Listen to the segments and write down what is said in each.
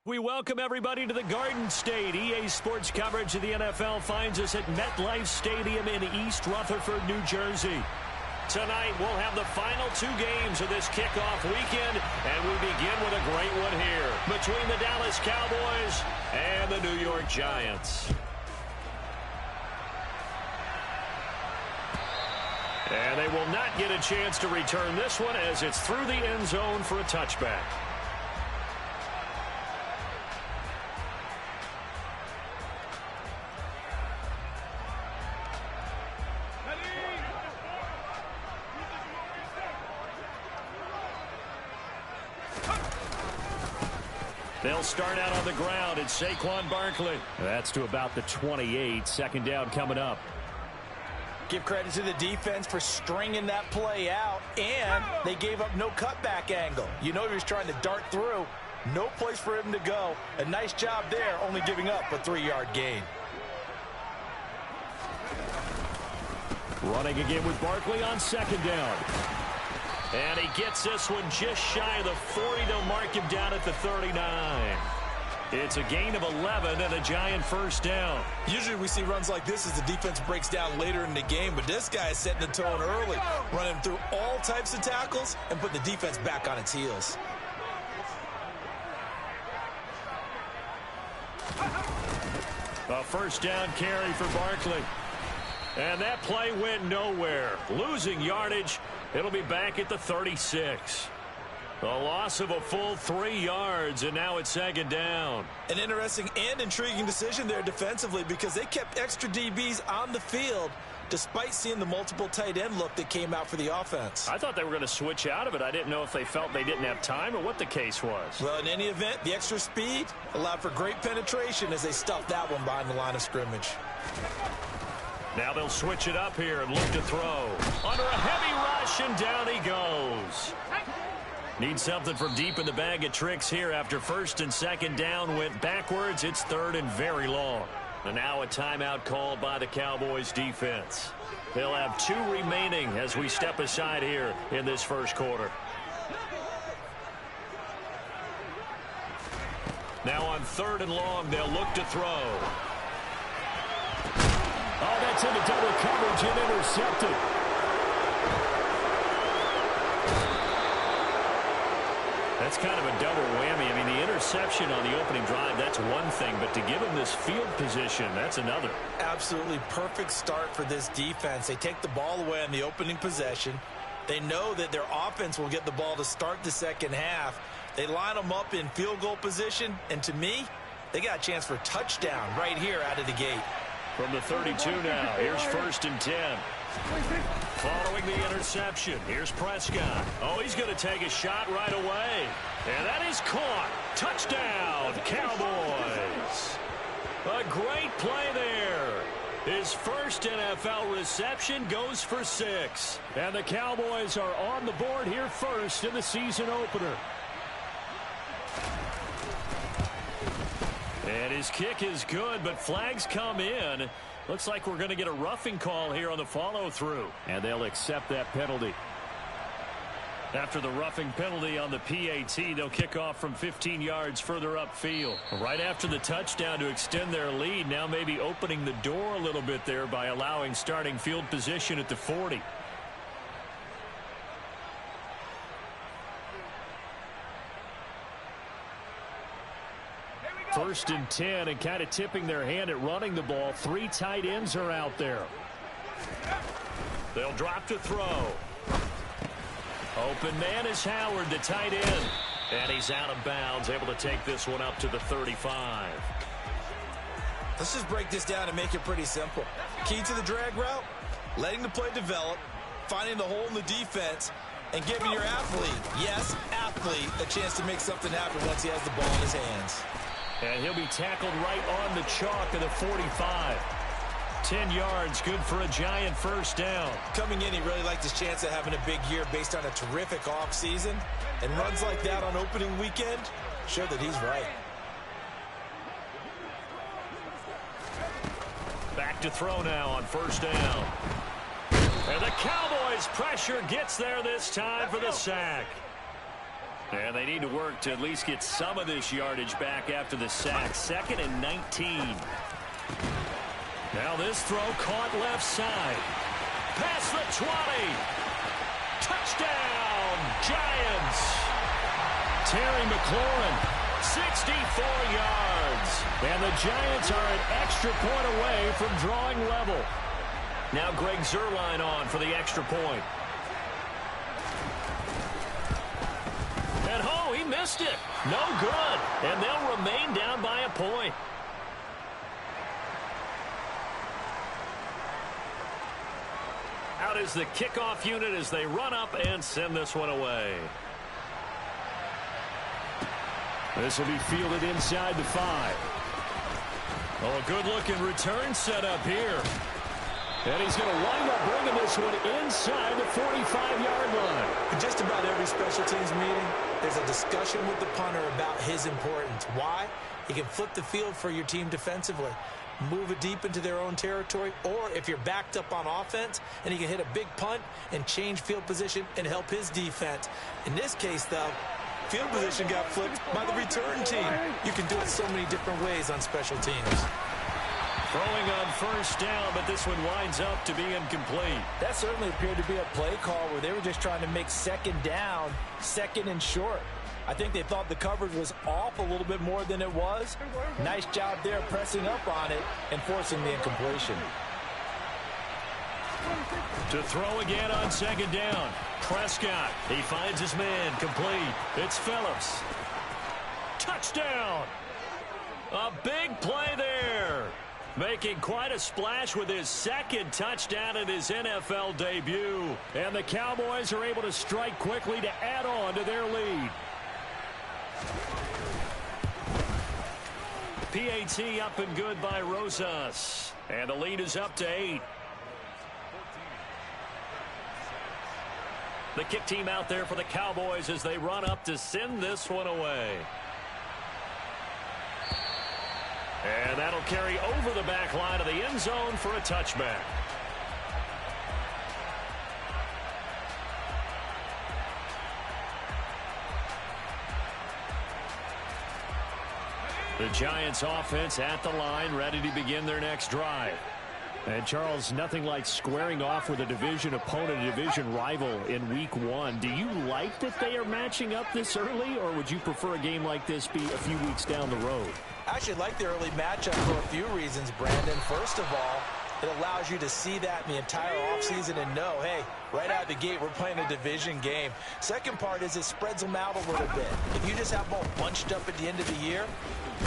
We welcome everybody to the Garden State. EA Sports coverage of the NFL finds us at MetLife Stadium in East Rutherford, New Jersey. Tonight, we'll have the final two games of this kickoff weekend, and we begin with a great one here between the Dallas Cowboys and the New York Giants. And they will not get a chance to return this one as it's through the end zone for a touchback. They'll start out on the ground. It's Saquon Barkley. That's to about the 28. Second down coming up. Give credit to the defense for stringing that play out, and they gave up no cutback angle. You know he was trying to dart through. No place for him to go. A nice job there, only giving up a 3-yard gain. Running again with Barkley on second down. And he gets this one just shy of the 40. They'll mark him down at the 39. It's a gain of 11 and a Giant first down. Usually we see runs like this as the defense breaks down later in the game, but this guy is setting the tone early, running through all types of tackles and put the defense back on its heels. A first down carry for Barkley. And that play went nowhere. Losing yardage. It'll be back at the 36. A loss of a full 3 yards, and now it's second down. An interesting and intriguing decision there defensively because they kept extra DBs on the field despite seeing the multiple tight end look that came out for the offense. I thought they were going to switch out of it. I didn't know if they felt they didn't have time or what the case was. Well, in any event, the extra speed allowed for great penetration as they stuffed that one behind the line of scrimmage. Now they'll switch it up here and look to throw. Under a heavy rush, and down he goes. Need something from deep in the bag of tricks here after first and second down went backwards. It's third and very long. And now a timeout called by the Cowboys defense. They'll have 2 remaining as we step aside here in this first quarter. Now on third and long, they'll look to throw. Oh, that's into double coverage and intercepted. That's kind of a double whammy. I mean, the interception on the opening drive, that's one thing, but to give him this field position, that's another. Absolutely perfect start for this defense. They take the ball away on the opening possession. They know that their offense will get the ball to start the second half. They line them up in field goal position, and to me, they got a chance for touchdown right here out of the gate. From the 32 now, here's first and 10. Following the interception, here's Prescott. Oh, he's going to take a shot right away. And that is caught. Touchdown, Cowboys. A great play there. His first NFL reception goes for 6. And the Cowboys are on the board here first in the season opener. And his kick is good, but flags come in. Looks like we're going to get a roughing call here on the follow-through. And they'll accept that penalty. After the roughing penalty on the PAT, they'll kick off from 15 yards further upfield. Right after the touchdown to extend their lead, now maybe opening the door a little bit there by allowing starting field position at the 40. First and 10, and kind of tipping their hand at running the ball. 3 tight ends are out there. They'll drop to throw. Open man is Howard, the tight end. And he's out of bounds, able to take this one up to the 35. Let's just break this down and make it pretty simple. Key to the drag route, letting the play develop, finding the hole in the defense, and giving your athlete, yes, athlete, a chance to make something happen once he has the ball in his hands. And he'll be tackled right on the chalk of the 45. 10 yards, good for a Giant first down. Coming in, he really liked his chance of having a big year based on a terrific offseason. And runs like that on opening weekend show that he's right. Back to throw now on first down. And the Cowboys pressure gets there this time for the sack. And they need to work to at least get some of this yardage back after the sack. 2nd and 19. Now this throw caught left side. Past the 20. Touchdown, Giants. Terry McLaurin, 64 yards. And the Giants are an extra point away from drawing level. Now Greg Zuerlein on for the extra point. And oh, he missed it. No good. And they'll remain down by a point. Out is the kickoff unit as they run up and send this one away. This will be fielded inside the 5. Oh, a good-looking return set up here. And he's going to wind up bringing this one inside the 45-yard line. In just about every special teams meeting, there's a discussion with the punter about his importance. Why? He can flip the field for your team defensively, move it deep into their own territory, or if you're backed up on offense, and he can hit a big punt and change field position and help his defense. In this case, though, field position got flipped by the return team. You can do it so many different ways on special teams. Throwing on first down, but this one winds up to be incomplete. That certainly appeared to be a play call where they were just trying to make second down, second and short. I think they thought the coverage was off a little bit more than it was. Nice job there pressing up on it and forcing the incompletion. To throw again on second down. Prescott, he finds his man, complete. It's Phillips. Touchdown! A big play there. Making quite a splash with his second touchdown in his NFL debut. And the Cowboys are able to strike quickly to add on to their lead. PAT up and good by Rosas. And the lead is up to 8. The kick team out there for the Cowboys as they run up to send this one away. And that'll carry over the back line of the end zone for a touchback. The Giants offense at the line, ready to begin their next drive. And, Charles, nothing like squaring off with a division opponent, a division rival in Week 1. Do you like that they are matching up this early, or would you prefer a game like this be a few weeks down the road? I actually like the early matchup for a few reasons, Brandon. First of all, it allows you to see that in the entire offseason and know, hey, right out of the gate, we're playing a division game. Second part is it spreads them out a little bit. If you just have them all bunched up at the end of the year,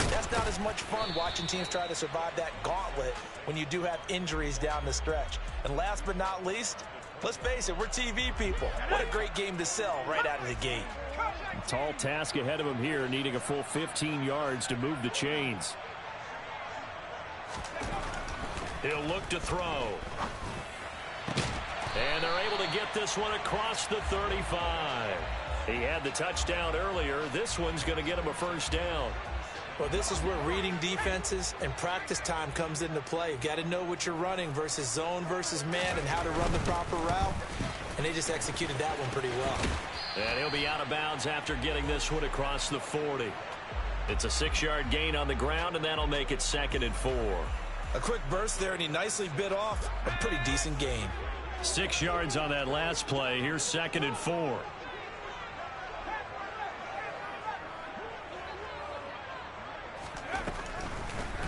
that's not as much fun watching teams try to survive that gauntlet when you do have injuries down the stretch. And last but not least, let's face it, we're TV people. What a great game to sell right out of the gate. Tall task ahead of him here, needing a full 15 yards to move the chains. He'll look to throw. And they're able to get this one across the 35. He had the touchdown earlier. This one's going to get him a first down. Well, this is where reading defenses and practice time comes into play. You've got to know what you're running versus zone versus man and how to run the proper route. And they just executed that one pretty well. And he'll be out of bounds after getting this one across the 40. It's a 6-yard gain on the ground, and that'll make it 2nd and 4. A quick burst there, and he nicely bit off a pretty decent gain. 6 yards on that last play. Here's 2nd and 4.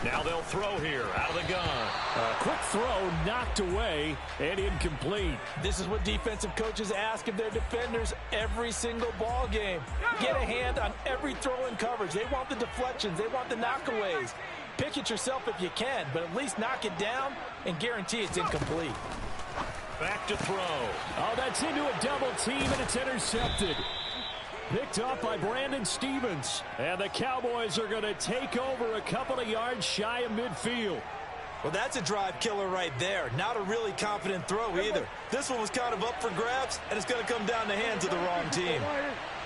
Now they'll throw here out of the gun. A quick throw knocked away and incomplete. This is what defensive coaches ask of their defenders every single ball game. Get a hand on every throw in coverage. They want the deflections. They want the knockaways. Pick it yourself if you can, but at least knock it down and guarantee it's incomplete. Back to throw. Oh, that's into a double team, and it's intercepted. Picked off by Brandon Stevens. And the Cowboys are going to take over a couple of yards shy of midfield. Well, that's a drive killer right there. Not a really confident throw either. This one was kind of up for grabs, and it's going to come down the hands of the wrong team.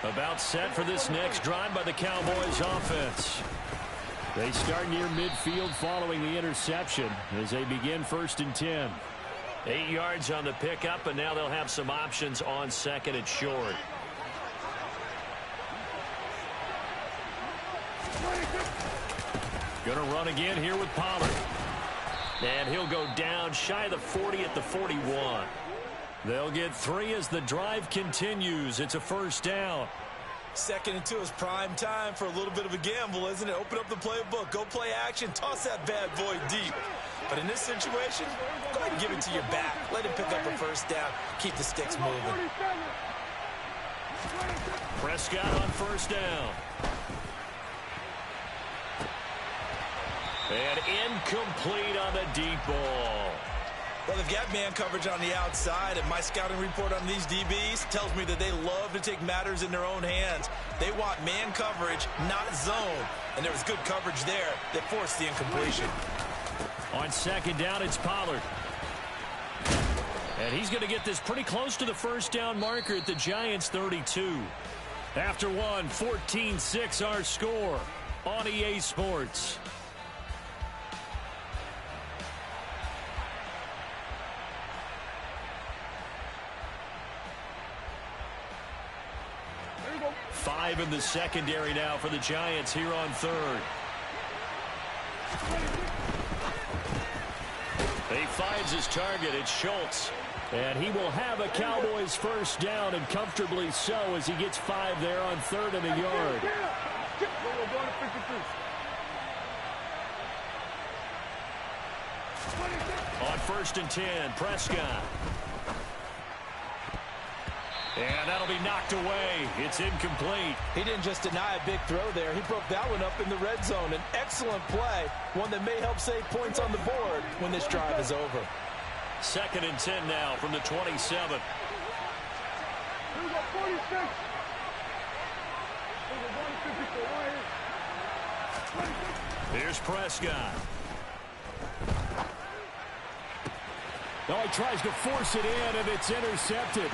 About set for this next drive by the Cowboys offense. They start near midfield following the interception as they begin 1st and 10. 8 yards on the pickup, and now they'll have some options on 2nd and short. Going to run again here with Pollard. And he'll go down shy of the 40 at the 41. They'll get 3 as the drive continues. It's a first down. 2nd and 2 is prime time for a little bit of a gamble, isn't it? Open up the playbook, go play action, toss that bad boy deep. But in this situation, go ahead and give it to your back. Let him pick up a first down. Keep the sticks moving. Prescott on first down. And incomplete on the deep ball. Well, they've got man coverage on the outside, and my scouting report on these DBs tells me that they love to take matters in their own hands. They want man coverage, not zone. And there was good coverage there that forced the incompletion. On 2nd down, it's Pollard. And he's going to get this pretty close to the first down marker at the Giants' 32. After one, 14-6 our score on EA Sports. Five in the secondary now for the Giants here on 3rd. He finds his target. It's Schultz. And he will have a Cowboys first down, and comfortably so, as he gets 5 there on 3rd and a yard. On 1st and 10, Prescott. And that'll be knocked away. It's incomplete. He didn't just deny a big throw there. He broke that one up in the red zone. An excellent play, one that may help save points on the board when this drive is over. 2nd and 10 now from the 27. Here's Prescott. Oh, he tries to force it in, and it's intercepted.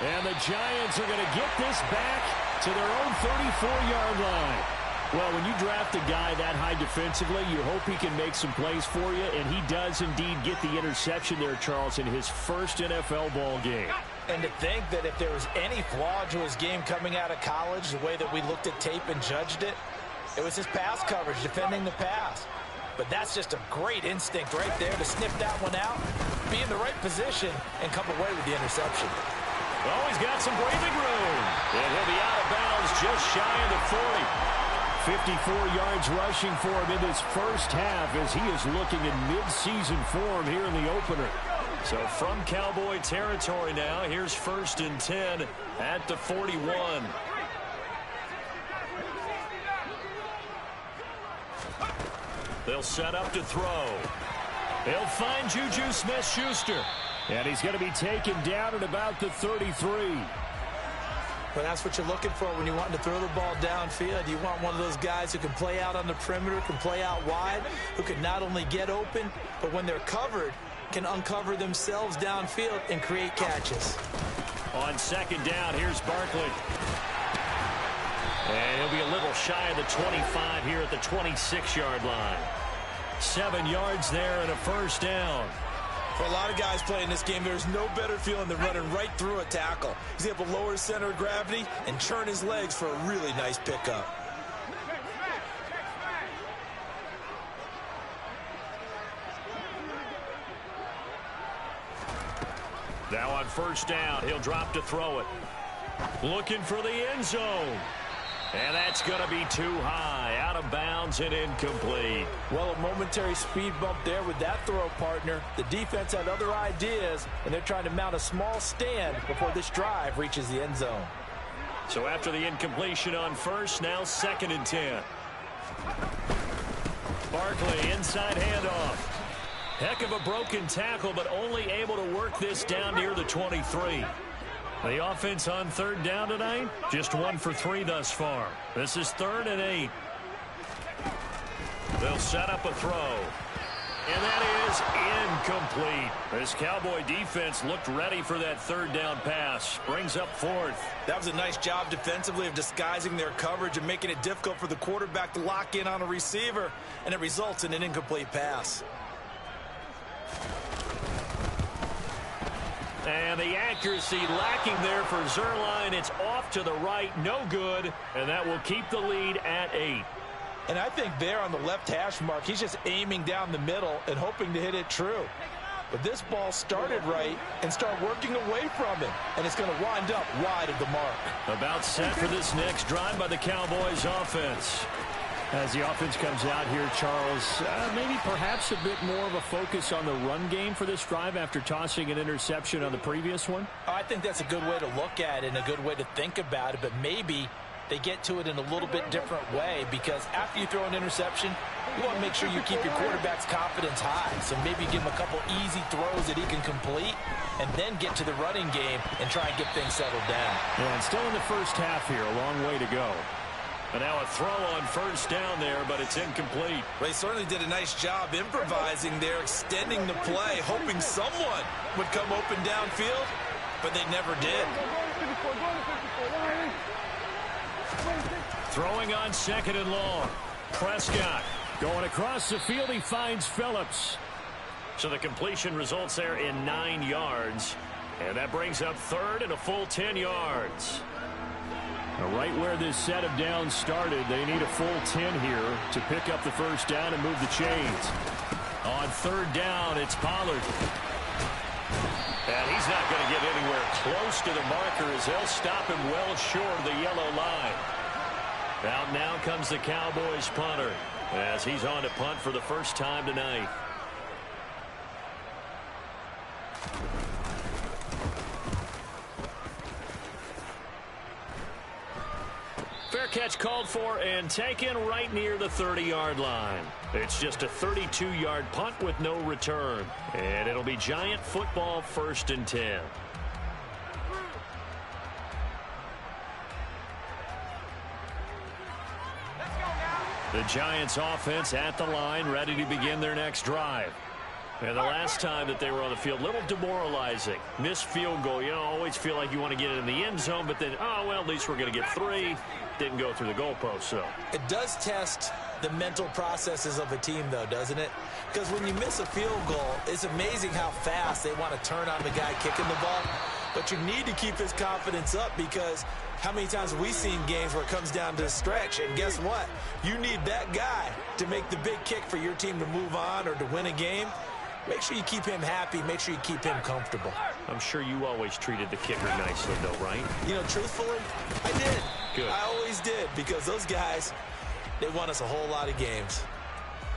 And the Giants are going to get this back to their own 34-yard line. Well, when you draft a guy that high defensively, you hope he can make some plays for you, and he does indeed get the interception there, Charles, in his first NFL ball game. And to think that if there was any flaw to his game coming out of college, the way that we looked at tape and judged it, it was his pass coverage, defending the pass. But that's just a great instinct right there to sniff that one out, be in the right position, and come away with the interception. Oh, he's got some breathing room. And he'll be out of bounds just shy of the 40. 54 yards rushing for him in this first half as he is looking in mid-season form here in the opener. So from Cowboy territory now, here's 1st and 10 at the 41. They'll set up to throw. They'll find Juju Smith-Schuster. And he's going to be taken down at about the 33. But that's what you're looking for when you want to throw the ball downfield. You want one of those guys who can play out on the perimeter, can play out wide, who can not only get open, but when they're covered, can uncover themselves downfield and create catches. On 2nd down, here's Barkley. And he'll be a little shy of the 25 here at the 26-yard line. 7 yards there and a first down. For a lot of guys playing this game, there's no better feeling than running right through a tackle. He's able to lower his center of gravity and churn his legs for a really nice pickup. Now on 1st down, he'll drop to throw it. Looking for the end zone. And that's going to be too high, out of bounds and incomplete. Well, a momentary speed bump there with that throw, partner. The defense had other ideas, and they're trying to mount a small stand before this drive reaches the end zone. So after the incompletion on 1st, now 2nd and 10. Barkley, inside handoff. Heck of a broken tackle, but only able to work this down near the 23. The offense on 3rd down tonight, just 1 for 3 thus far. This is 3rd and 8. They'll set up a throw. And that is incomplete. This Cowboy defense looked ready for that 3rd down pass. Brings up 4th. That was a nice job defensively of disguising their coverage and making it difficult for the quarterback to lock in on a receiver. And it results in an incomplete pass. And the accuracy lacking there for Zuerlein. It's off to the right, no good, and that will keep the lead at 8. And I think there on the left hash mark, he's just aiming down the middle and hoping to hit it true. But this ball started right and start working away from him, and it's going to wind up wide of the mark. About set for this next drive by the Cowboys offense. As the offense comes out here, Charles, maybe perhaps a bit more of a focus on the run game for this drive after tossing an interception on the previous one? I think that's a good way to look at it and a good way to think about it, but maybe they get to it in a little bit different way, because after you throw an interception, you want to make sure you keep your quarterback's confidence high. So maybe give him a couple easy throws that he can complete and then get to the running game and try and get things settled down. Yeah, and still in the first half here, a long way to go. And now a throw on first down there, but it's incomplete. They certainly did a nice job improvising there, extending the play, hoping someone would come open downfield, but they never did. Throwing on second and long. Prescott going across the field. He finds Phillips. So the completion results there in 9 yards. And that brings up third and a full 10 yards. Right where this set of downs started, they need a full 10 here to pick up the first down and move the chains. On third down, it's Pollard. And he's not going to get anywhere close to the marker as they'll stop him well short of the yellow line. Out now comes the Cowboys punter as he's on to punt for the first time tonight. Fair catch called for and taken right near the 30-yard line. It's just a 32-yard punt with no return. And it'll be Giant football, 1st and 10. The Giants offense at the line, ready to begin their next drive. And the last time that they were on the field, a little demoralizing. Missed field goal. You know, always feel like you want to get it in the end zone, but then, oh, well, at least we're going to get 3. Didn't go through the goalpost, so. It does test the mental processes of a team, though, doesn't it? Because when you miss a field goal, it's amazing how fast they want to turn on the guy kicking the ball. But you need to keep his confidence up, because how many times have we seen games where it comes down to a stretch? And guess what? You need that guy to make the big kick for your team to move on or to win a game. Make sure you keep him happy. Make sure you keep him comfortable. I'm sure you always treated the kicker nicely, though, right? You know, truthfully, I did. Good. I always did, because those guys, they won us a whole lot of games.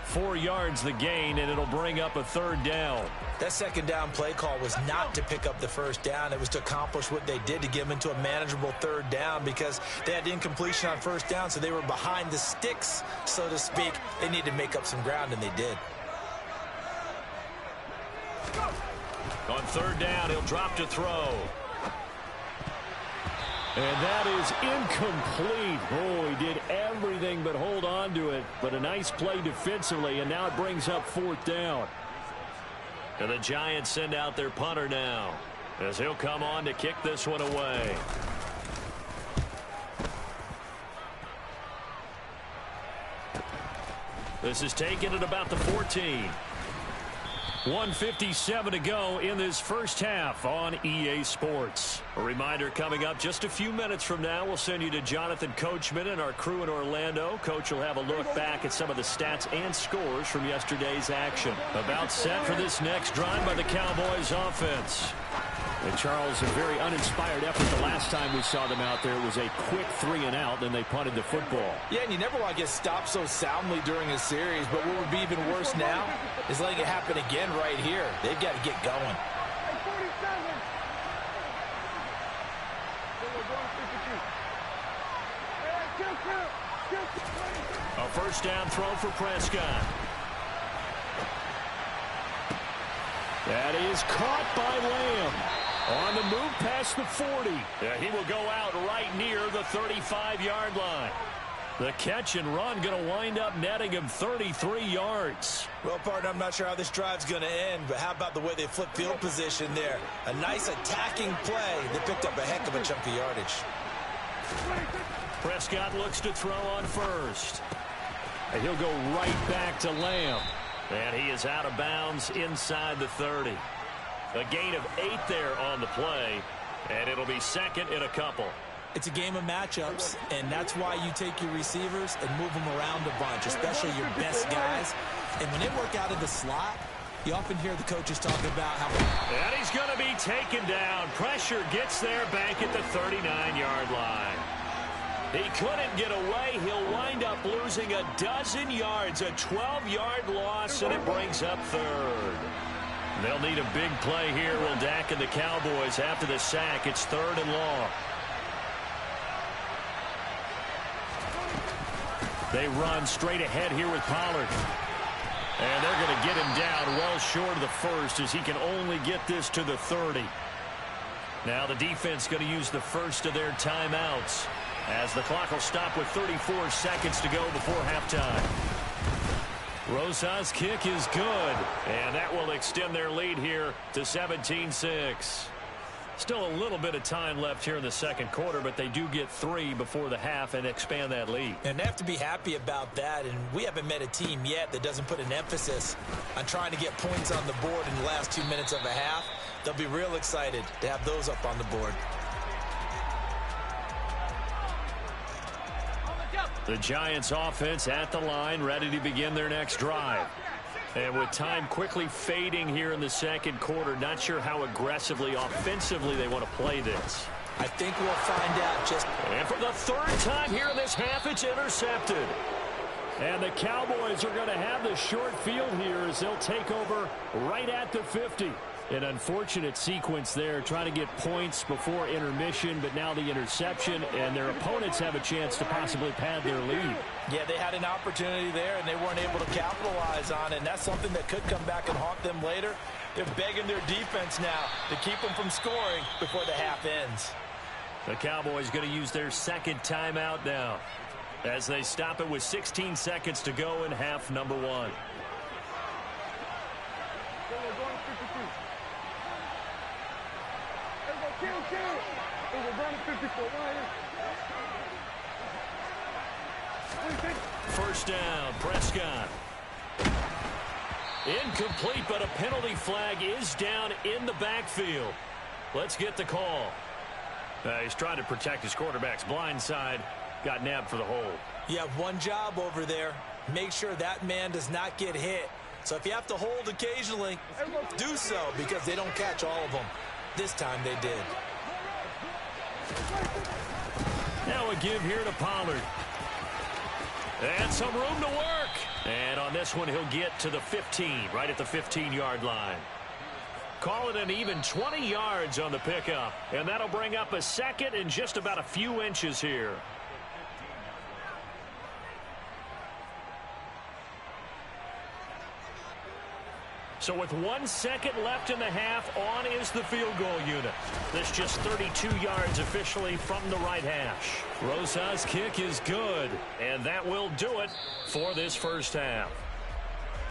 4 yards the gain, and it'll bring up a third down. That second down play call was not to pick up the first down. It was to accomplish what they did, to get them into a manageable third down, because they had incompletion on first down, so they were behind the sticks, so to speak. They needed to make up some ground, and they did. On third down, he'll drop to throw. And that is incomplete. Oh, he did everything but hold on to it. But a nice play defensively, and now it brings up 4th down. And the Giants send out their punter now, as he'll come on to kick this one away. This is taken at about the 14. 1:57 to go in this first half on EA Sports. A reminder, coming up just a few minutes from now, we'll send you to Jonathan Coachman and our crew in Orlando. Coach will have a look back at some of the stats and scores from yesterday's action. About set for this next drive by the Cowboys offense. And Charles, a very uninspired effort the last time we saw them out there. It was a quick 3 and out, then they punted the football. Yeah, and you never want to get stopped so soundly during a series, but what would be even worse now is letting it happen again right here. They've got to get going. A first down throw for Prescott. That is caught by Lamb. On the move past the 40. Yeah, he will go out right near the 35-yard line. The catch and run going to wind up netting him 33 yards. Well, partner, I'm not sure how this drive's going to end, but how about the way they flip field position there? A nice attacking play. They picked up a heck of a chunk of yardage. Prescott looks to throw on first. And he'll go right back to Lamb. And he is out of bounds inside the 30. A gain of 8 there on the play, and it'll be second and a couple. It's a game of matchups, and that's why you take your receivers and move them around a bunch, especially your best guys. And when they work out of the slot, you often hear the coaches talking about how... And he's going to be taken down. Pressure gets there back at the 39-yard line. He couldn't get away. He'll wind up losing a dozen yards, a 12-yard loss, and it brings up third. They'll need a big play here, will Dak and the Cowboys after the sack. It's 3rd and long. They run straight ahead here with Pollard. And they're going to get him down well short of the first as he can only get this to the 30. Now the defense going to use the first of their timeouts as the clock will stop with 34 seconds to go before halftime. Rosas' kick is good, and that will extend their lead here to 17-6. Still a little bit of time left here in the second quarter, but they do get 3 before the half and expand that lead. And they have to be happy about that, and we haven't met a team yet that doesn't put an emphasis on trying to get points on the board in the last 2 minutes of a half. They'll be real excited to have those up on the board. The Giants offense at the line, ready to begin their next drive. And with time quickly fading here in the second quarter, not sure how aggressively, offensively they want to play this. I think we'll find out just... And for the 3rd time here in this half, it's intercepted. And the Cowboys are going to have the short field here as they'll take over right at the 50. An unfortunate sequence there, trying to get points before intermission, but now the interception, and their opponents have a chance to possibly pad their lead. Yeah, they had an opportunity there, and they weren't able to capitalize on it, and that's something that could come back and haunt them later. They're begging their defense now to keep them from scoring before the half ends. The Cowboys going to use their 2nd timeout now as they stop it with 16 seconds to go in half number 1. First down, Prescott. Incomplete, but a penalty flag is down in the backfield. Let's get the call. He's trying to protect his quarterback's blind side. Got nabbed for the hold. You have one job over there. Make sure that man does not get hit. So if you have to hold occasionally, do so, because they don't catch all of them. This time they did. Now a give here to Pollard. And some room to work. And on this one, he'll get to the 15, right at the 15-yard line. Call it an even 20 yards on the pickup. And that'll bring up a 2nd and just about a few inches here. So with 1 second left in the half, on is the field goal unit. This just 32 yards officially from the right hash. Rosas' kick is good, and that will do it for this first half.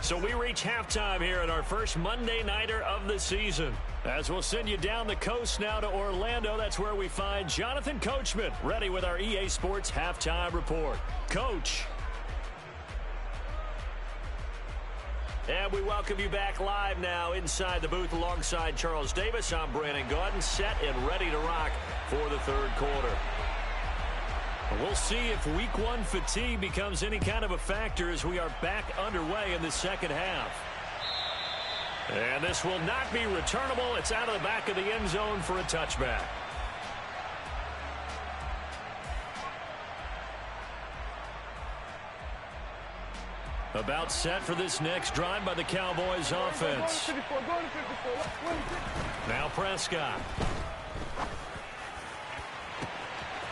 So we reach halftime here in our first Monday Nighter of the season. As we'll send you down the coast now to Orlando, that's where we find Jonathan Coachman, ready with our EA Sports Halftime Report. Coach. And we welcome you back live now inside the booth alongside Charles Davis. I'm Brandon Gaudin, set and ready to rock for the 3rd quarter. We'll see if week 1 fatigue becomes any kind of a factor as we are back underway in the second half. And this will not be returnable. It's out of the back of the end zone for a touchback. About set for this next drive by the Cowboys offense. Now Prescott.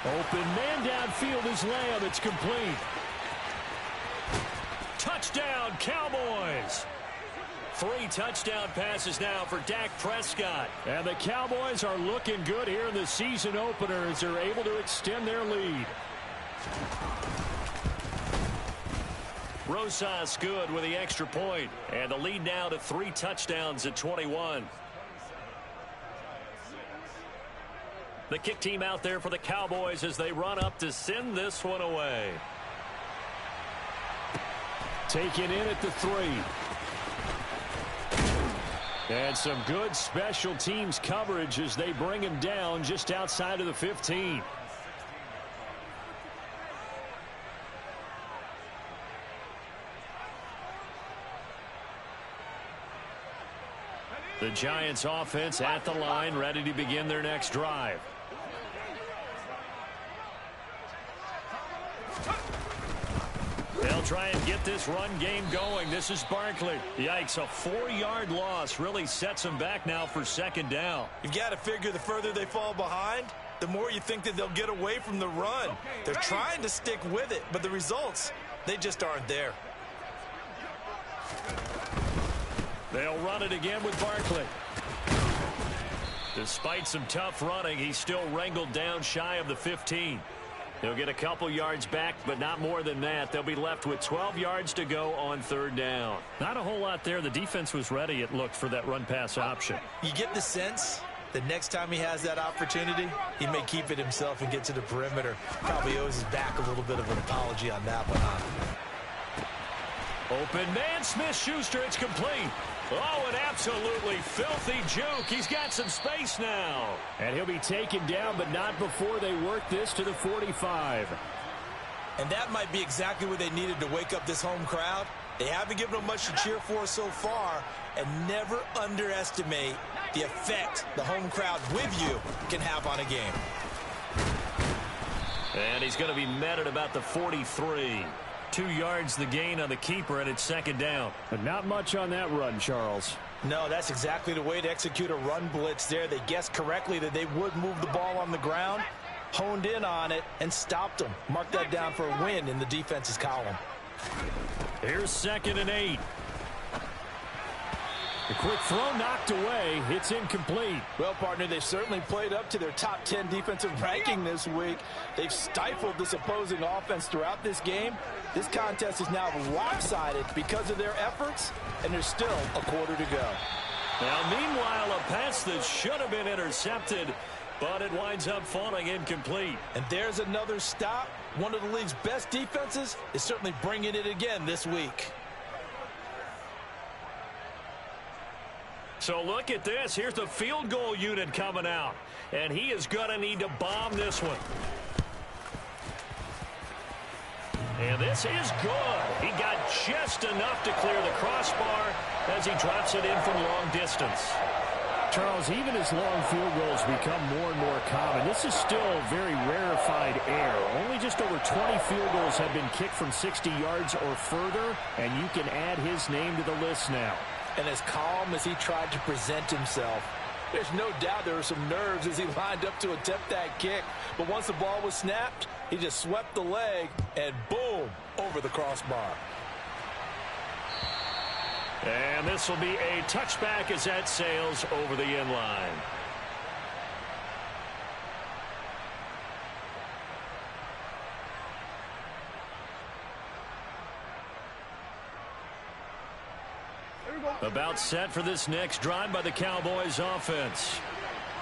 Open man downfield is Lamb. It's complete. Touchdown, Cowboys. 3 touchdown passes now for Dak Prescott. And the Cowboys are looking good here in the season opener as they're able to extend their lead. Rosas good with the extra point. And the lead now to 3 touchdowns at 21. The kick team out there for the Cowboys as they run up to send this one away. Taken in at the 3. And some good special teams coverage as they bring him down just outside of the 15. The Giants offense at the line, ready to begin their next drive. They'll try and get this run game going. This is Barkley. Yikes, a 4-yard loss really sets them back now for second down. You've got to figure the further they fall behind, the more you think that they'll get away from the run. They're trying to stick with it, but the results, they just aren't there. They'll run it again with Barkley. Despite some tough running, he's still wrangled down shy of the 15. He'll get a couple yards back, but not more than that. They'll be left with 12 yards to go on third down. Not a whole lot there. The defense was ready, it looked, for that run-pass option. You get the sense that next time he has that opportunity, he may keep it himself and get to the perimeter. Probably owes his back a little bit of an apology on that one, huh? Open man, Smith-Schuster, it's complete. Oh, an absolutely filthy juke. He's got some space now. And he'll be taken down, but not before they work this to the 45. And that might be exactly what they needed to wake up this home crowd. They haven't given them much to cheer for so far, and never underestimate the effect the home crowd with you can have on a game. And he's going to be met at about the 43. 2 yards the gain on the keeper, and it's second down. But not much on that run, Charles. No, that's exactly the way to execute a run blitz there. They guessed correctly that they would move the ball on the ground, honed in on it, and stopped them. Mark that down for a win in the defense's column. Here's 2nd and 8. The quick throw knocked away. It's incomplete. Well, partner, they've certainly played up to their top 10 defensive ranking this week. They've stifled this opposing offense throughout this game. This contest is now lopsided because of their efforts, and there's still a quarter to go. Now, meanwhile, a pass that should have been intercepted, but it winds up falling incomplete. And there's another stop. One of the league's best defenses is certainly bringing it again this week. So look at this. Here's the field goal unit coming out. And he is going to need to bomb this one. And this is good. He got just enough to clear the crossbar as he drops it in from long distance. Charles, even as long field goals become more and more common, this is still very rarefied air. Only just over 20 field goals have been kicked from 60 yards or further, and you can add his name to the list now. And as calm as he tried to present himself, there's no doubt there were some nerves as he lined up to attempt that kick. But once the ball was snapped, he just swept the leg and boom, over the crossbar. And this will be a touchback as that sails over the end line. About set for this next drive by the Cowboys offense.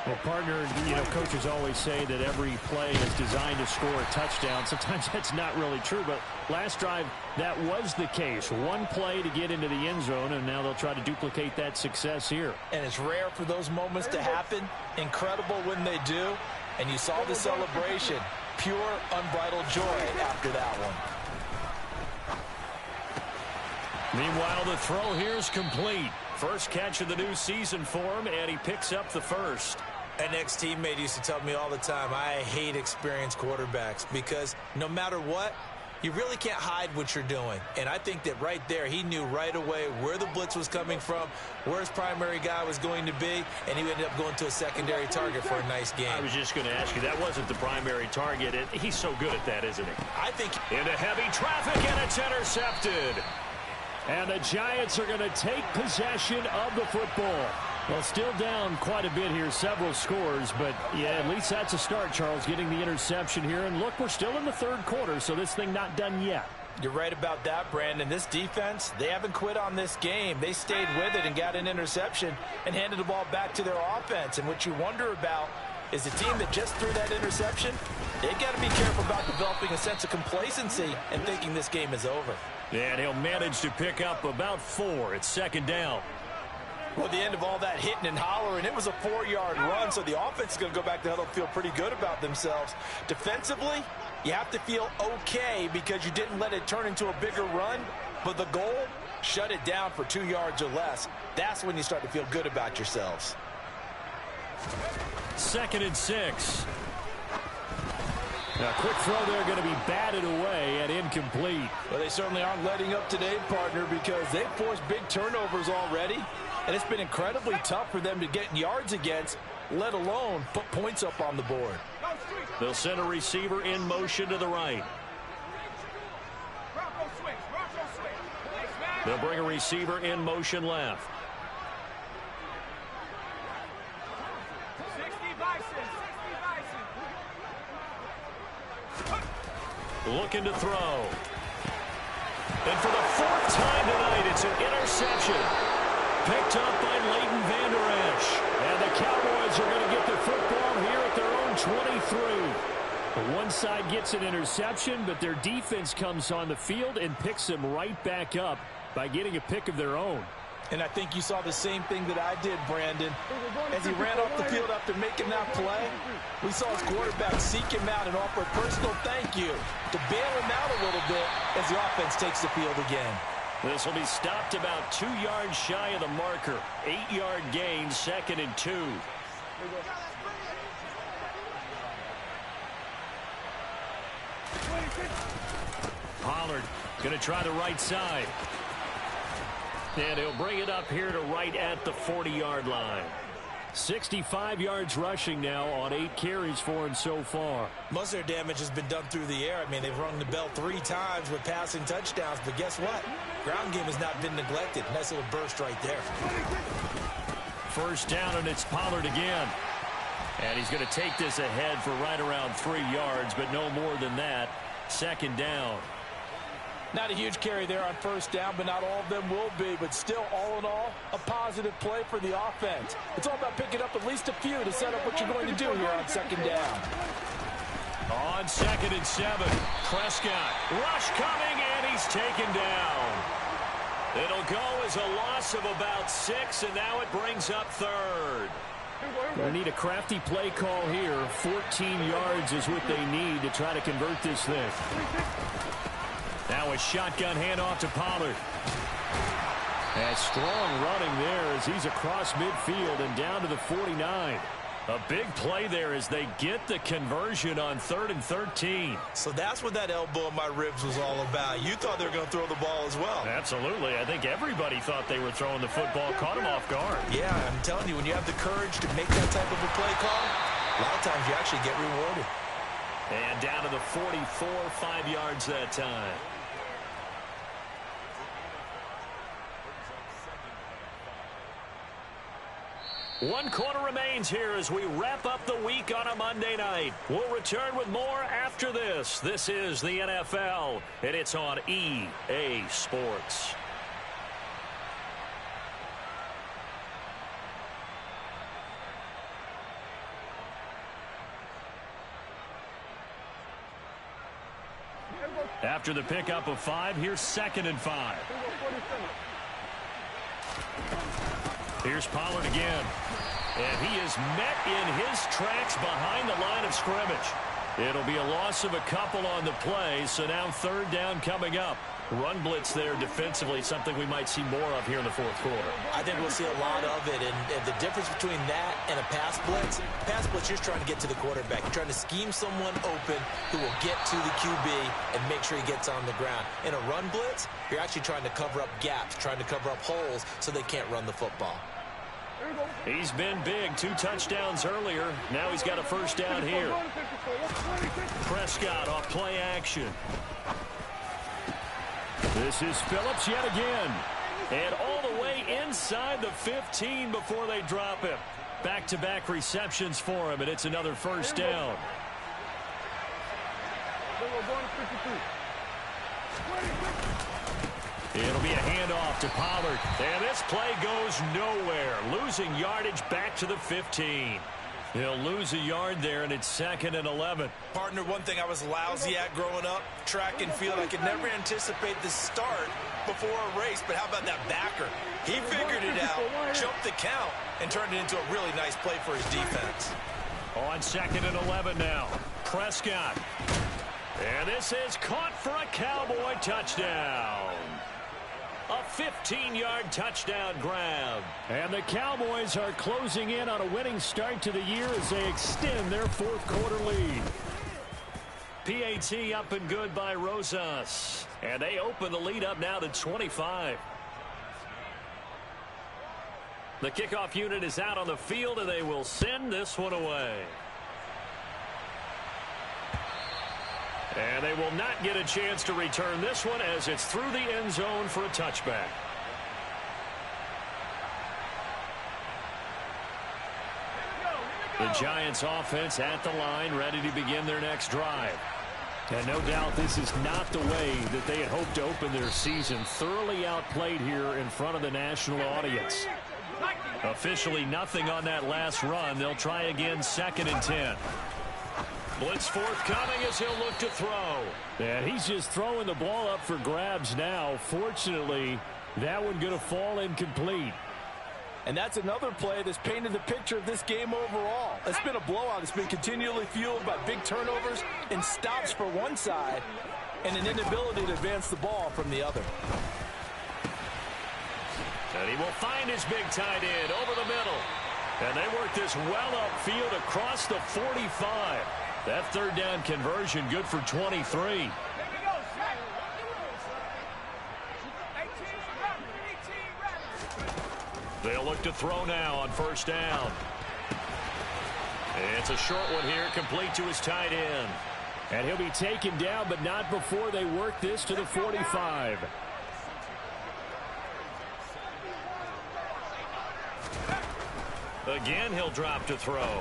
Well, partner, coaches always say that every play is designed to score a touchdown. Sometimes that's not really true, but last drive, that was the case. One play to get into the end zone, and now they'll try to duplicate that success here. And it's rare for those moments to happen. Incredible when they do. And you saw the celebration. Pure, unbridled joy after that one. Meanwhile, the throw here is complete. First catch of the new season for him, and he picks up the first. An ex-teammate used to tell me all the time, I hate experienced quarterbacks because no matter what, you really can't hide what you're doing. And I think that right there, he knew right away where the blitz was coming from, where his primary guy was going to be, and he ended up going to a secondary target for a nice game. I was just going to ask you, that wasn't the primary target. He's so good at that, isn't he? I think into heavy traffic, and it's intercepted. And the Giants are going to take possession of the football. Well, still down quite a bit here, several scores, but yeah, at least that's a start, Charles, getting the interception here. And look, we're still in the third quarter, so this thing not done yet. You're right about that, Brandon. This defense, they haven't quit on this game. They stayed with it and got an interception and handed the ball back to their offense. And what you wonder about is the team that just threw that interception, they got to be careful about developing a sense of complacency and thinking this game is over. And he'll manage to pick up about 4. It's second down. Well, the end of all that hitting and hollering, it was a 4-yard run, so the offense is going to go back to huddle and feel pretty good about themselves. Defensively, you have to feel okay because you didn't let it turn into a bigger run, but the goal shut it down for 2 yards or less. That's when you start to feel good about yourselves. 2nd and 6. Now, quick throw there going to be batted away and incomplete. Well, they certainly aren't letting up today, partner, because they've forced big turnovers already, and it's been incredibly tough for them to get yards against, let alone put points up on the board. They'll send a receiver in motion to the right. They'll bring a receiver in motion left. Looking to throw. And for the 4th time tonight, it's an interception. Picked up by Leighton Vander Esch. And the Cowboys are going to get the football here at their own 23. The one side gets an interception, but their defense comes on the field and picks them right back up by getting a pick of their own. And I think you saw the same thing that I did, Brandon. As he ran off the field after making that play, we saw his quarterback seek him out and offer a personal thank you to bail him out a little bit as the offense takes the field again. This will be stopped about 2 yards shy of the marker. 8-yard gain, 2nd and 2. Pollard going to try the right side. And he'll bring it up here to right at the 40-yard line. 65 yards rushing now on 8 carries for him so far. Most of their damage has been done through the air. I mean, they've rung the bell 3 times with passing touchdowns, but guess what? Ground game has not been neglected. Nice little burst right there. 1st down, and it's Pollard again. And he's going to take this ahead for right around 3 yards, but no more than that. 2nd down. Not a huge carry there on 1st down, but not all of them will be. But still, all in all, a positive play for the offense. It's all about picking up at least a few to set up what you're going to do here on 2nd down. On 2nd and 7, Prescott. Rush coming, and he's taken down. It'll go as a loss of about 6, and now it brings up 3rd. They need a crafty play call here. 14 yards is what they need to try to convert this thing. Now a shotgun handoff to Pollard. And strong running there as he's across midfield and down to the 49. A big play there as they get the conversion on 3rd and 13. So that's what that elbow in my ribs was all about. You thought they were going to throw the ball as well. Absolutely. I think everybody thought they were throwing the football. Caught him off guard. Yeah, I'm telling you, when you have the courage to make that type of a play call, a lot of times you actually get rewarded. And down to the 44, 5 yards that time. One quarter remains here as we wrap up the week on a Monday night. We'll return with more after this. This is the NFL, and it's on EA Sports. After the pickup of 5, here's 2nd and 5. Here's Pollard again. And he is met in his tracks behind the line of scrimmage. It'll be a loss of a couple on the play, so now 3rd down coming up. Run blitz there defensively, something we might see more of here in the 4th quarter. I think we'll see a lot of it, and the difference between that and a pass blitz, you're trying to get to the quarterback. You're trying to scheme someone open who will get to the QB and make sure he gets on the ground. In a run blitz, you're actually trying to cover up gaps, trying to cover up holes so they can't run the football. He's been big. 2 touchdowns earlier. Now he's got a 1st down here. Prescott off play action. This is Phillips yet again. And all the way inside the 15 before they drop him. Back-to-back receptions for him, and it's another 1st down. It'll be a handoff to Pollard. And this play goes nowhere. Losing yardage back to the 15. He'll lose a yard there, and it's 2nd and 11. Partner, one thing I was lousy at growing up, track and field. I could never anticipate the start before a race, but how about that backer? He figured it out, jumped the count, and turned it into a really nice play for his defense. On 2nd and 11 now. Prescott. And this is caught for a Cowboy touchdown. A 15-yard touchdown grab. And the Cowboys are closing in on a winning start to the year as they extend their fourth-quarter lead. PAT up and good by Rosas. And they open the lead up now to 25. The kickoff unit is out on the field, and they will send this one away. And they will not get a chance to return this one as it's through the end zone for a touchback. The Giants offense at the line, ready to begin their next drive. And no doubt this is not the way that they had hoped to open their season. Thoroughly outplayed here in front of the national audience. Officially nothing on that last run. They'll try again, 2nd and 10. Blitz forthcoming as he'll look to throw. And he's just throwing the ball up for grabs now. Fortunately, that one going to fall incomplete. And that's another play that's painted the picture of this game overall. It's been a blowout. It's been continually fueled by big turnovers and stops for one side and an inability to advance the ball from the other. And he will find his big tight end over the middle. And they work this well upfield across the 45. That 3rd down conversion good for 23. They'll look to throw now on 1st down. It's a short one here, complete to his tight end. And he'll be taken down, but not before they work this to the 45. Again, he'll drop to throw.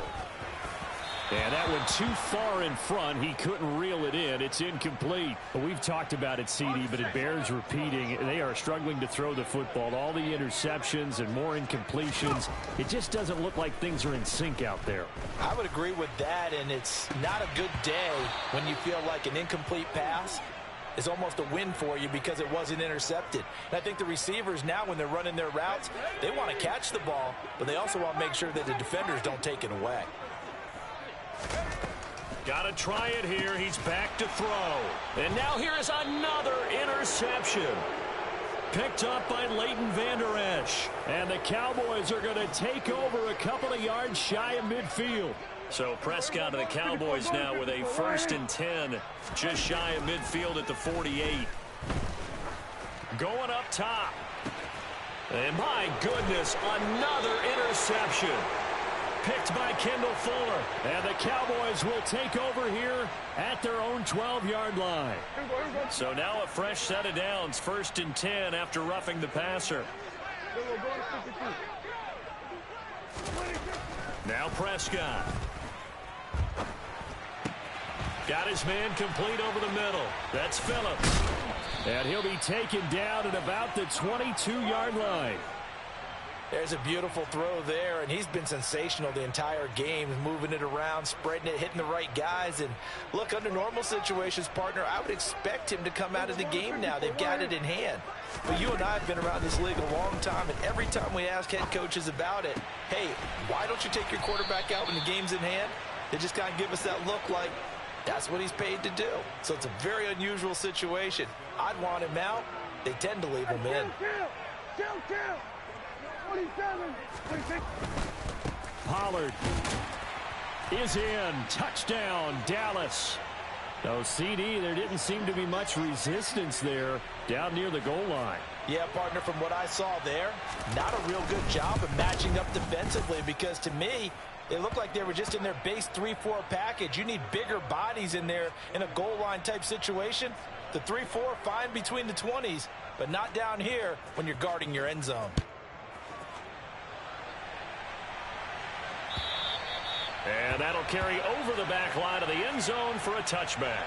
And that one too far in front. He couldn't reel it in. It's incomplete. We've talked about it, CD, but it bears repeating. They are struggling to throw the football. All the interceptions and more incompletions. It just doesn't look like things are in sync out there. I would agree with that, and it's not a good day when you feel like an incomplete pass is almost a win for you because it wasn't intercepted. And I think the receivers now, when they're running their routes, they want to catch the ball, but they also want to make sure that the defenders don't take it away. Got to try it here. He's back to throw. And now here is another interception. Picked up by Leighton Vander Esch. And the Cowboys are going to take over a couple of yards shy of midfield. So Prescott and the Cowboys now with a 1st and 10, just shy of midfield at the 48. Going up top. And my goodness, another interception. Picked by Kendall Fuller. And the Cowboys will take over here at their own 12-yard line. So now a fresh set of downs, 1st and 10 after roughing the passer. Now Prescott. Got his man complete over the middle. That's Phillips. And he'll be taken down at about the 22-yard line. There's a beautiful throw there, and he's been sensational the entire game, moving it around, spreading it, hitting the right guys. And look, under normal situations, partner, I would expect him to come out of the game now. They've got it in hand. But you and I have been around this league a long time, and every time we ask head coaches about it, hey, why don't you take your quarterback out when the game's in hand? They just kind of give us that look like that's what he's paid to do. So it's a very unusual situation. I'd want him out. They tend to leave him in. Pollard is in. Touchdown, Dallas. No, CD, there didn't seem to be much resistance there down near the goal line. Yeah, partner, from what I saw there, not a real good job of matching up defensively, because to me, they looked like they were just in their base 3-4 package. You need bigger bodies in there in a goal line type situation. The 3-4, fine between the 20s, but not down here when you're guarding your end zone. And that'll carry over the back line of the end zone for a touchback.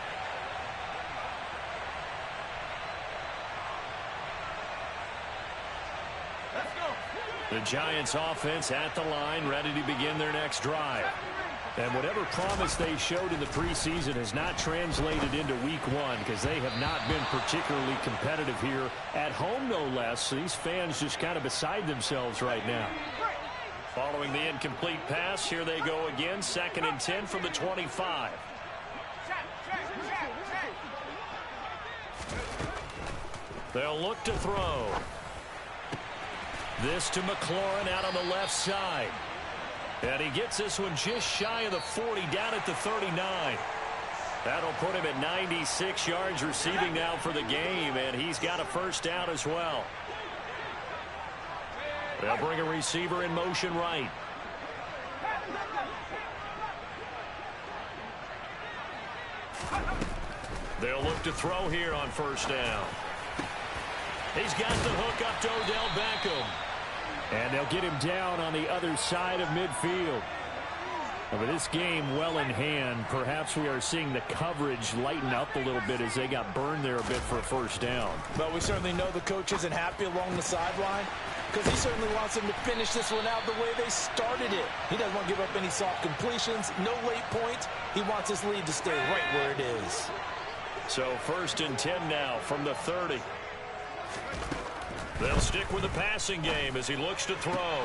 Let's go. The Giants offense at the line, ready to begin their next drive. And whatever promise they showed in the preseason has not translated into week one, because they have not been particularly competitive here at home, no less. So these fans just kind of beside themselves right now. Following the incomplete pass, here they go again, 2nd and 10 from the 25. They'll look to throw. This to McLaurin out on the left side. And he gets this one just shy of the 40, down at the 39. That'll put him at 96 yards receiving now for the game, and he's got a first down as well. They'll bring a receiver in motion right. They'll look to throw here on first down. He's got the hook up to Odell Beckham. And they'll get him down on the other side of midfield. But this game well in hand. Perhaps we are seeing the coverage lighten up a little bit as they got burned there a bit for a first down. But we certainly know the coach isn't happy along the sideline because he certainly wants them to finish this one out the way they started it. He doesn't want to give up any soft completions, no late points. He wants his lead to stay right where it is. So first and 10 now from the 30. They'll stick with the passing game as he looks to throw.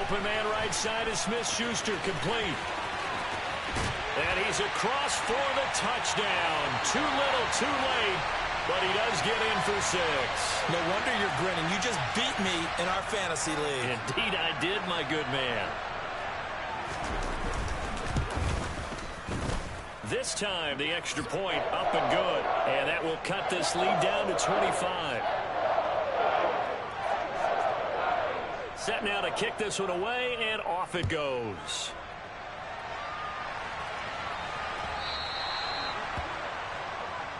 Open man right side is Smith-Schuster, complete. And he's across for the touchdown. Too little, too late, but he does get in for 6. No wonder you're grinning. You just beat me in our fantasy league. Indeed I did, my good man. This time, the extra point up and good. And that will cut this lead down to 25. Set now to kick this one away, and off it goes.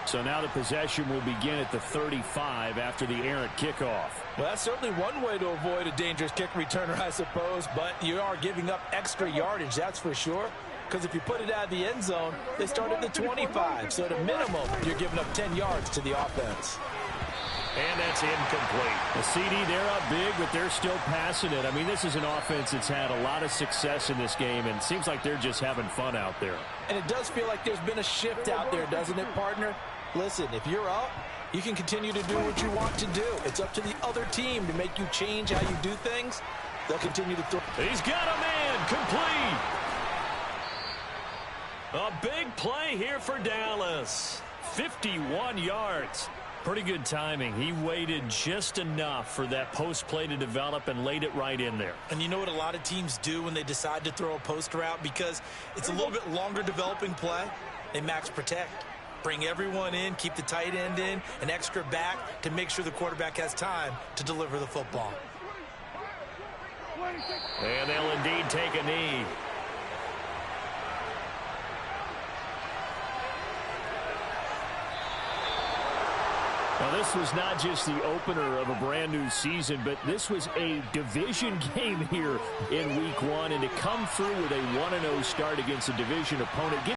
So now the possession will begin at the 35 after the errant kickoff. Well, that's certainly one way to avoid a dangerous kick returner, I suppose, but you are giving up extra yardage, that's for sure. Because if you put it out of the end zone, they start at the 25. So at a minimum, you're giving up 10 yards to the offense. And that's incomplete. The CD, they're up big, but they're still passing it. I mean, this is an offense that's had a lot of success in this game, and it seems like they're just having fun out there. And it does feel like there's been a shift out there, doesn't it, partner? Listen, if you're up, you can continue to do what you want to do. It's up to the other team to make you change how you do things. They'll continue to throw. He's got a man, complete. A big play here for Dallas. 51 yards. Pretty good timing. He waited just enough for that post play to develop and laid it right in there. And you know what a lot of teams do when they decide to throw a post route? Because it's a little bit longer developing play. They max protect. Bring everyone in, keep the tight end in, an extra back to make sure the quarterback has time to deliver the football. And they'll indeed take a knee. Now, this was not just the opener of a brand-new season, but this was a division game here in Week 1, and to come through with a 1-0 start against a division opponent